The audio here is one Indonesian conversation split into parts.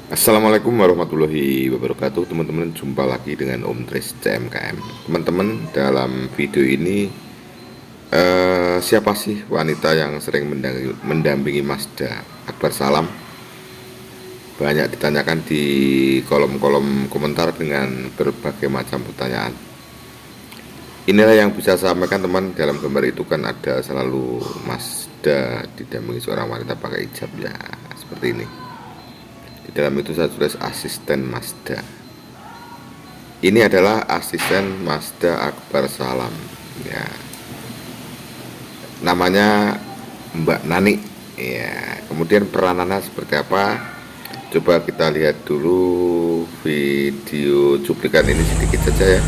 Assalamualaikum warahmatullahi wabarakatuh. Teman-teman, jumpa lagi dengan Om Tris CMKM. Teman-teman, dalam video ini siapa sih wanita yang sering mendampingi Mazda Akbar Salam? Banyak ditanyakan di kolom-kolom komentar dengan berbagai macam pertanyaan. Inilah yang bisa saya sampaikan, teman. Dalam gambar itu kan ada selalu Mazda didampingi seorang wanita pakai hijab, ya, seperti ini. Di dalam itu saya tulis asisten Mazda. Ini adalah asisten Mazda Akbar Salam, ya, namanya Mbak Nani, ya. Kemudian peranannya seperti apa, coba kita lihat dulu video cuplikan ini sedikit saja, ya.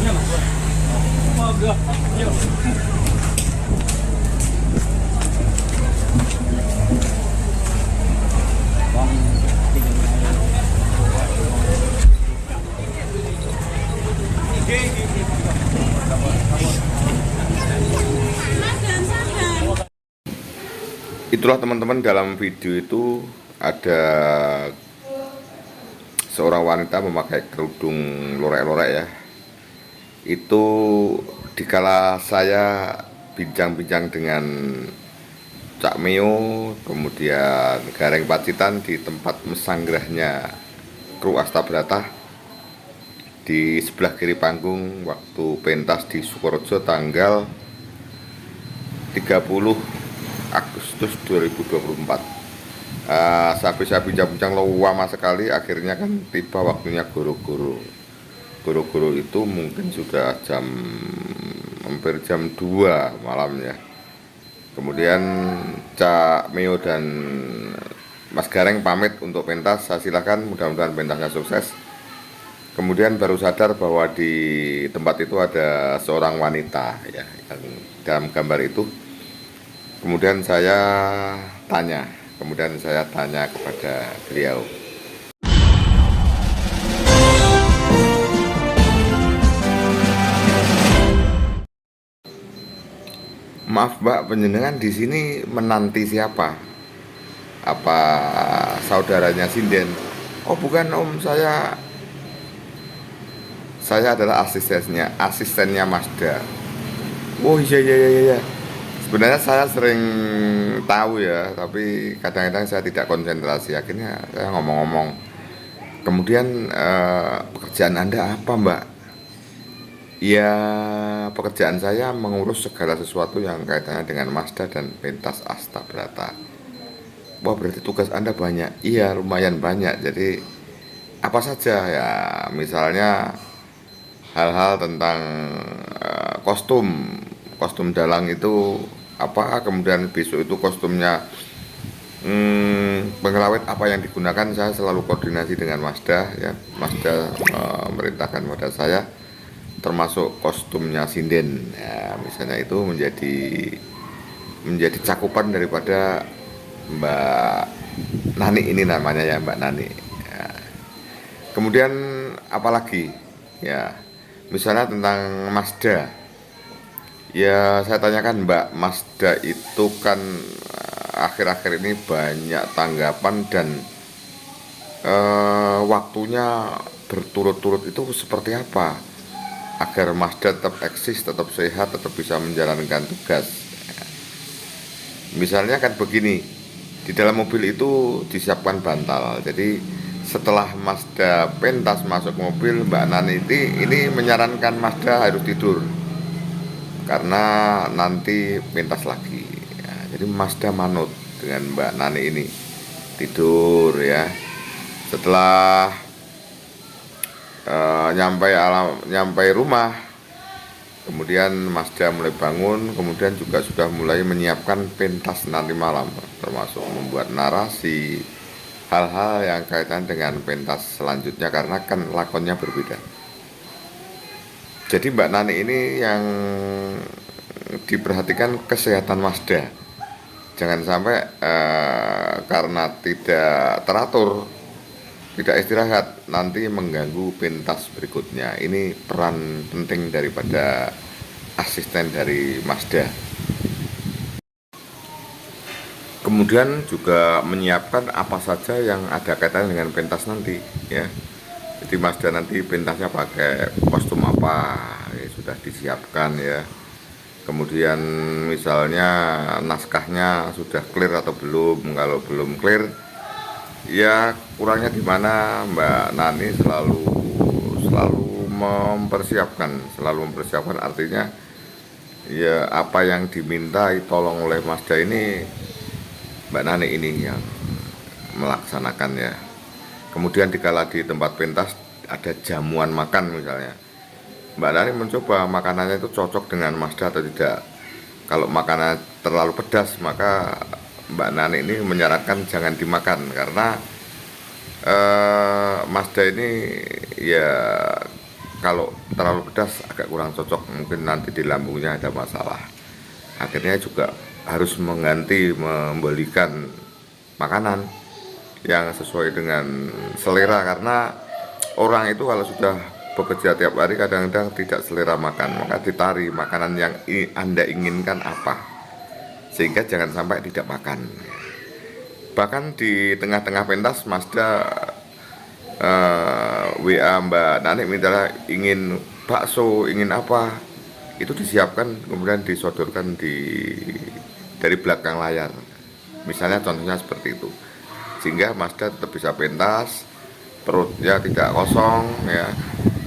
Itulah, teman-teman, dalam video itu ada seorang wanita memakai kerudung lorek-lorek, ya. Itu dikala saya bincang-bincang dengan Cak Meo, kemudian Gareng Pacitan di tempat mesanggrahnya kru Astabrata di sebelah kiri panggung waktu pentas di Sukorejo tanggal 30 Agustus 2024. Saya bincang-bincang lama sekali, akhirnya kan tiba waktunya goro-goro. Goro-goro itu mungkin sudah hampir jam 2 malamnya. Kemudian Cak Meo dan Mas Gareng pamit untuk pentas. Saya silakan, mudah-mudahan pentasnya sukses. Kemudian baru sadar bahwa di tempat itu ada seorang wanita, ya, yang dalam gambar itu. Kemudian saya tanya kepada beliau, maaf Mbak, penjenengan di sini menanti siapa? Apa saudaranya sinden? Oh bukan Om, saya adalah asistennya Mazda. Oh iya iya iya iya. Sebenarnya saya sering tahu, ya, tapi kadang-kadang saya tidak konsentrasi. Akhirnya saya ngomong-ngomong. Kemudian pekerjaan Anda apa, Mbak? Ya, pekerjaan saya mengurus segala sesuatu yang kaitannya dengan Mazda dan pentas Astabrata. Wah, berarti tugas Anda banyak. Iya, lumayan banyak. Jadi apa saja, ya, misalnya hal-hal tentang kostum dalang itu apa, kemudian besok itu kostumnya pengrawit apa yang digunakan, saya selalu koordinasi dengan Mazda, ya. Mazda merintahkan pada saya, termasuk kostumnya sinden, ya, misalnya itu menjadi cakupan daripada Mbak Nani ini, namanya, ya, Mbak Nani, ya. Kemudian apalagi, ya, misalnya tentang Mazda, ya, saya tanyakan, Mbak, Mazda itu kan akhir-akhir ini banyak tanggapan dan waktunya berturut-turut, itu seperti apa agar Mazda tetap eksis, tetap sehat, tetap bisa menjalankan tugas. Misalnya kan begini, di dalam mobil itu disiapkan bantal. Jadi setelah Mazda pentas masuk mobil, Mbak Nani ini menyarankan Mazda harus tidur karena nanti pentas lagi, ya. Jadi Mazda manut dengan Mbak Nani ini, tidur, ya. Setelah nyampe rumah, kemudian Mazda mulai bangun, kemudian juga sudah mulai menyiapkan pentas nanti malam, termasuk membuat narasi, hal-hal yang kaitan dengan pentas selanjutnya, karena kan lakonnya berbeda. Jadi Mbak Nani ini yang diperhatikan kesehatan Mazda. Jangan sampai karena tidak teratur, tidak istirahat, nanti mengganggu pentas berikutnya. Ini peran penting daripada asisten dari Mazda. Kemudian juga menyiapkan apa saja yang ada kaitannya dengan pentas nanti ya. Jadi Mazda nanti pentasnya pakai kostum apa ya, sudah disiapkan ya. Kemudian misalnya naskahnya sudah clear atau belum. Kalau belum clear ya kurangnya di mana, Mbak Nani selalu mempersiapkan artinya ya apa yang diminta tolong oleh Mazda ini Mbak Nani ini yang melaksanakan ya. Kemudian dikala di tempat pentas ada jamuan makan misalnya, Mbak Nani mencoba makanannya itu cocok dengan Mazda atau tidak. Kalau makanan terlalu pedas maka Mbak Nani ini menyarankan jangan dimakan karena Mazda ini ya kalau terlalu pedas agak kurang cocok, mungkin nanti di lambungnya ada masalah. Akhirnya juga harus membelikan makanan yang sesuai dengan selera karena orang itu kalau sudah bekerja tiap hari kadang-kadang tidak selera makan, maka ditari makanan yang Anda inginkan apa sehingga jangan sampai tidak makan. Bahkan di tengah-tengah pentas Mazda WA Mbak Nani minta ingin bakso, ingin apa, itu disiapkan kemudian disodorkan dari belakang layar. Misalnya contohnya seperti itu. Sehingga Mazda tetap bisa pentas, perutnya tidak kosong ya.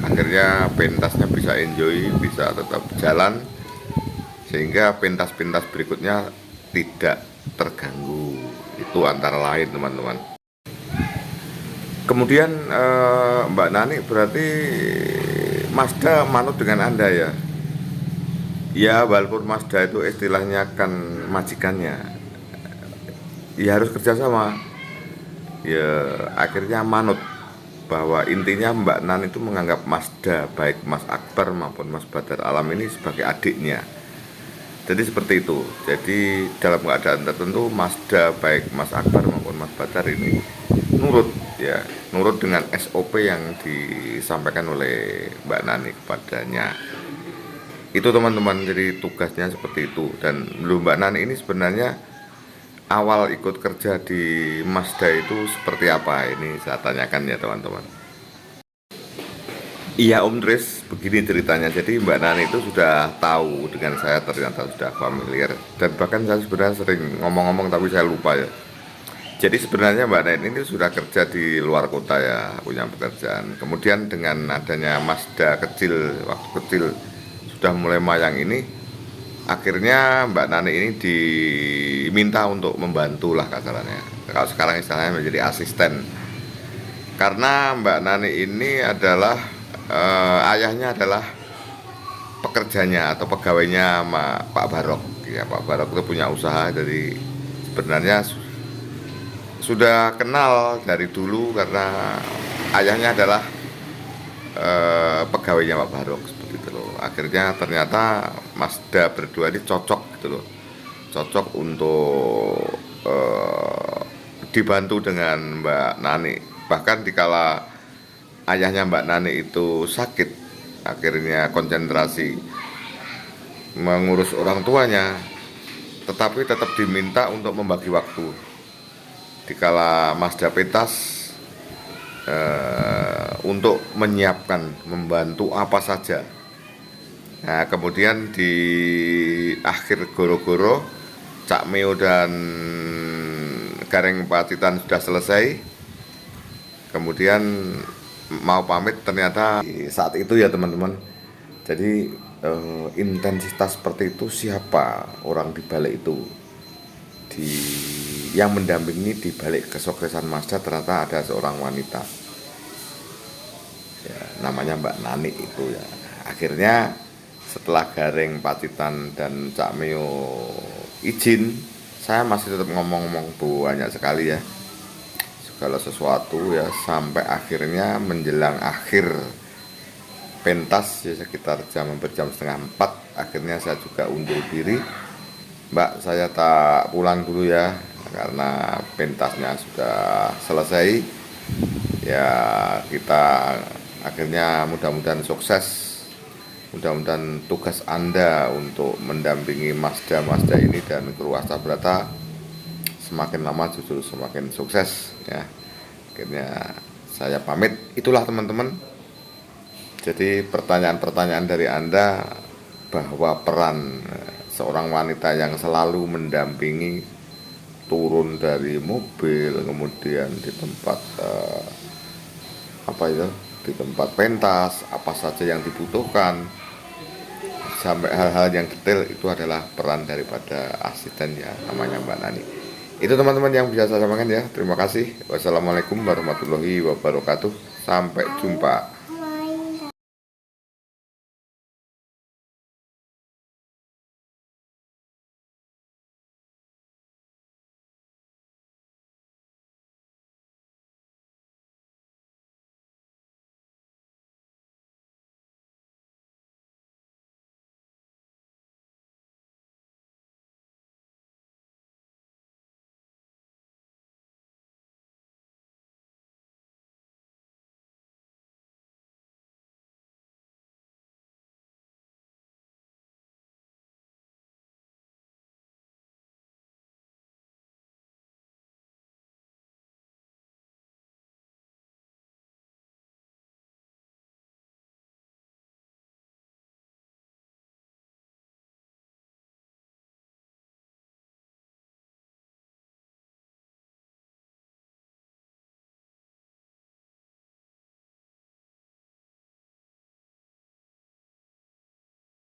Akhirnya pentasnya bisa enjoy, bisa tetap jalan sehingga pentas-pentas berikutnya tidak terganggu. Itu antara lain teman-teman. Kemudian Mbak Nani berarti Mazda manut dengan Anda ya. Ya walaupun Mazda itu istilahnya kan majikannya, ya harus kerjasama. Ya akhirnya manut bahwa intinya Mbak Nani itu menganggap Mazda baik Mas Akbar maupun Mas Badar Alam ini sebagai adiknya. Jadi seperti itu. Jadi dalam keadaan tertentu Mazda baik Mas Akbar maupun Mas Badar ini nurut ya, nurut dengan SOP yang disampaikan oleh Mbak Nani kepadanya. Itu teman-teman, jadi tugasnya seperti itu. Dan Mbak Nani ini sebenarnya awal ikut kerja di Mazda itu seperti apa? Ini saya tanyakan ya teman-teman. Iya Om Tris, begini ceritanya. Jadi Mbak Nani itu sudah tahu dengan saya, ternyata sudah familiar. Dan bahkan saya sebenarnya sering ngomong-ngomong tapi saya lupa ya. Jadi sebenarnya Mbak Nani ini sudah kerja di luar kota ya, punya pekerjaan. Kemudian dengan adanya Mazda kecil, waktu kecil sudah mulai mayang ini, akhirnya Mbak Nani ini diminta untuk membantu lah kasarannya. Kalau sekarang istilahnya menjadi asisten. Karena Mbak Nani ini adalah ayahnya adalah pekerjanya atau pegawainya sama Pak Barok. Ya Pak Barok itu punya usaha, jadi sebenarnya sudah kenal dari dulu karena ayahnya adalah pegawainya Pak Barok seperti itu loh. Akhirnya ternyata Mazda berdua ini cocok gitu loh, cocok untuk dibantu dengan Mbak Nani. Bahkan dikala ayahnya Mbak Nani itu sakit, akhirnya konsentrasi mengurus orang tuanya, tetapi tetap diminta untuk membagi waktu. Dikala Mazda pentas untuk menyiapkan, membantu apa saja. Nah kemudian di akhir goro-goro Cak Meo dan Gareng Pacitan sudah selesai, kemudian mau pamit ternyata saat itu ya teman-teman. Jadi intensitas seperti itu, siapa orang di balik itu, yang mendampingi di balik kesuksesan Mazda ternyata ada seorang wanita ya, namanya Mbak Nani itu ya. Akhirnya setelah Gareng Pacitan dan Cak Meo izin, saya masih tetap ngomong-ngomong banyak sekali ya, segala sesuatu ya, sampai akhirnya menjelang akhir pentas ya sekitar hampir jam setengah 4, akhirnya saya juga undur diri. Mbak, saya tak pulang dulu ya karena pentasnya sudah selesai ya. Kita akhirnya mudah-mudahan sukses, mudah-mudahan tugas Anda untuk mendampingi Mazda ini dan kru Astabrata semakin lama justru semakin sukses ya. Akhirnya saya pamit. Itulah teman-teman, jadi pertanyaan-pertanyaan dari Anda bahwa peran seorang wanita yang selalu mendampingi turun dari mobil, kemudian di tempat di tempat pentas, apa saja yang dibutuhkan, sampai hal-hal yang detail, itu adalah peran daripada asisten ya, namanya Mbak Nani. Itu teman-teman yang bisa saya sampaikan ya. Terima kasih. Wassalamualaikum warahmatullahi wabarakatuh. Sampai jumpa.